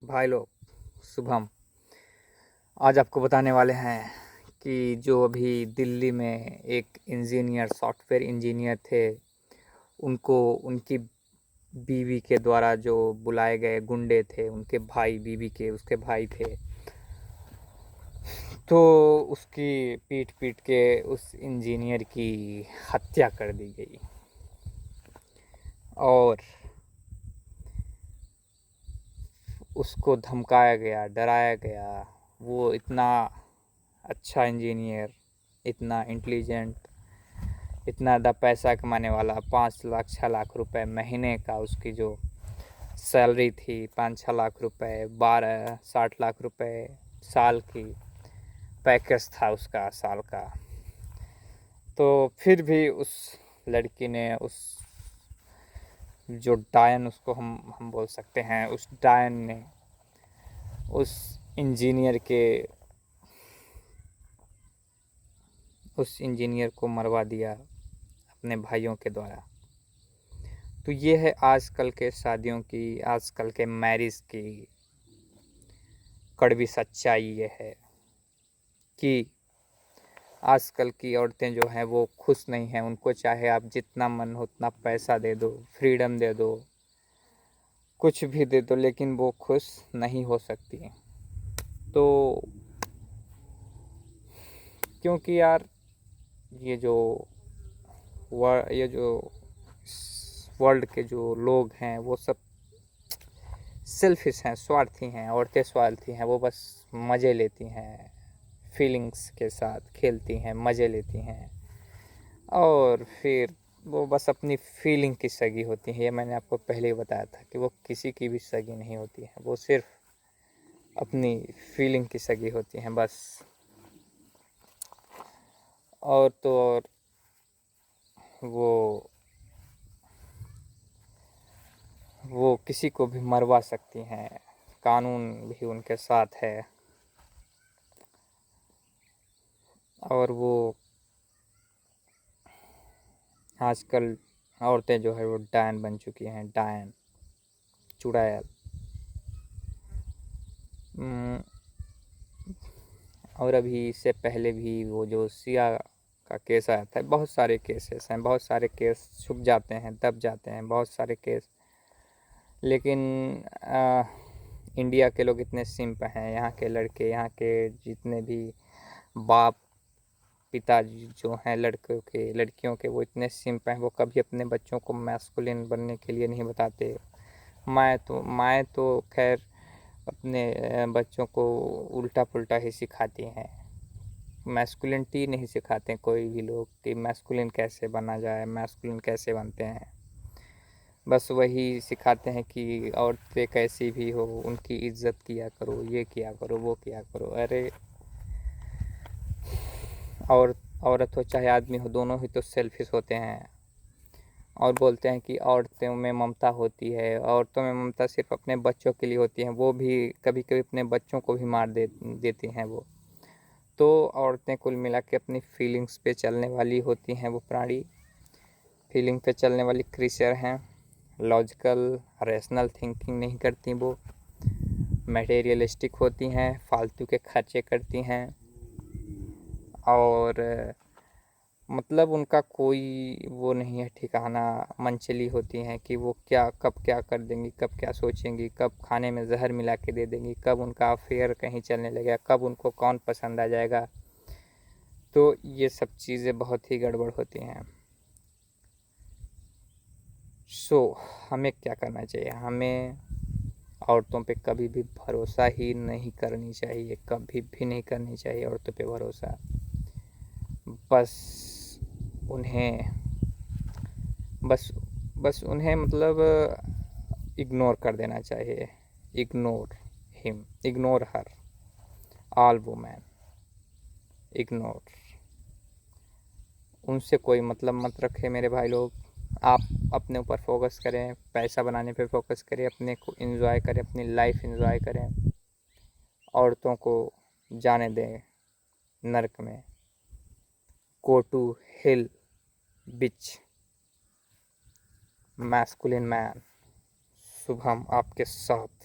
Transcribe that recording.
भाई लोग, शुभम। आज आपको बताने वाले हैं कि जो अभी दिल्ली में एक इंजीनियर, सॉफ्टवेयर इंजीनियर थे, उनको उनकी बीवी के द्वारा जो बुलाए गए गुंडे थे, उनके भाई, बीवी के उसके भाई थे, तो उसकी पीट पीट के उस इंजीनियर की हत्या कर दी गई। और उसको धमकाया गया, डराया गया। वो इतना अच्छा इंजीनियर, इतना इंटेलिजेंट, इतना ज़्यादा पैसा कमाने वाला, 5 लाख 6 लाख रुपए महीने का उसकी जो सैलरी थी, 5-6 लाख रुपए, 12-60 लाख रुपए साल की पैकेज था उसका साल का। तो फिर भी उस लड़की ने, उस जो डायन उसको हम बोल सकते हैं, उस डायन ने उस इंजीनियर के उस इंजीनियर को मरवा दिया अपने भाइयों के द्वारा। तो ये है आजकल के शादियों की, आजकल के मैरिज की कड़वी सच्चाई। ये है कि आजकल की औरतें जो हैं वो खुश नहीं हैं। उनको चाहे आप जितना मन हो उतना पैसा दे दो, फ्रीडम दे दो, कुछ भी दे दो, लेकिन वो खुश नहीं हो सकती। तो क्योंकि यार ये जो वर्ल्ड के जो लोग हैं वो सब सेल्फिश हैं, स्वार्थी हैं। औरतें स्वार्थी हैं, वो बस मज़े लेती हैं, फीलिंग्स के साथ खेलती हैं, मज़े लेती हैं, और फिर वो बस अपनी फीलिंग की सगी होती हैं। ये मैंने आपको पहले ही बताया था कि वो किसी की भी सगी नहीं होती है, वो सिर्फ अपनी फीलिंग की सगी होती हैं बस। और तो और वो किसी को भी मरवा सकती हैं, कानून भी उनके साथ है। और वो आजकल औरतें जो है वो डायन बन चुकी हैं, डायन, चुड़ैल। और अभी इससे पहले भी वो जो सिया का केस आया था, बहुत सारे केसेस हैं, बहुत सारे केस छुप जाते हैं, दब जाते हैं, बहुत सारे केस। लेकिन इंडिया के लोग इतने सिंप हैं, यहाँ के लड़के, यहाँ के जितने भी बाप पिताजी जो हैं लड़कों के, लड़कियों के, वो इतने सिंप हैं, वो कभी अपने बच्चों को मैस्कुलिन बनने के लिए नहीं बताते। माएँ तो खैर अपने बच्चों को उल्टा पुल्टा ही सिखाती हैं, मैस्कुलिनिटी नहीं सिखाते कोई भी लोग कि मैस्कुलिन कैसे बना जाए, मैस्कुलिन कैसे बनते हैं। बस वही सिखाते हैं कि औरतें कैसी भी हो उनकी इज्जत किया करो, ये किया करो, वो किया करो। अरे और औरत हो चाहे आदमी हो, दोनों ही तो सेल्फिश होते हैं। और बोलते हैं कि औरतों में ममता होती है, औरतों में ममता सिर्फ अपने बच्चों के लिए होती है, वो भी कभी कभी अपने बच्चों को भी मार देती हैं वो। तो औरतें कुल मिला के अपनी फीलिंग्स पे चलने वाली होती हैं, वो प्राणी फीलिंग पे चलने वाली क्रीचर हैं। लॉजिकल रैशनल थिंकिंग नहीं करती वो, मटेरियलिस्टिक होती हैं, फालतू के खर्चे करती हैं। और मतलब उनका कोई वो नहीं है ठिकाना, मनचली होती हैं कि वो क्या कब क्या कर देंगी, कब क्या सोचेंगी, कब खाने में जहर मिला के दे देंगी, कब उनका अफेयर कहीं चलने लगेगा, कब उनको कौन पसंद आ जाएगा। तो ये सब चीज़ें बहुत ही गड़बड़ होती हैं। हमें क्या करना चाहिए? हमें औरतों पे कभी भी भरोसा ही नहीं करनी चाहिए, कभी भी नहीं करनी चाहिए औरतों पे भरोसा। बस उन्हें बस बस उन्हें मतलब इग्नोर कर देना चाहिए। Ignore him, ignore her, all women, ignore. उनसे कोई मतलब मत रखे मेरे भाई लोग। आप अपने ऊपर फोकस करें, पैसा बनाने पे फोकस करें, अपने को एंजॉय करें, अपनी लाइफ एंजॉय करें। औरतों को जाने दें नर्क में। Go to hell bitch, masculine man. Shubham आपके साथ।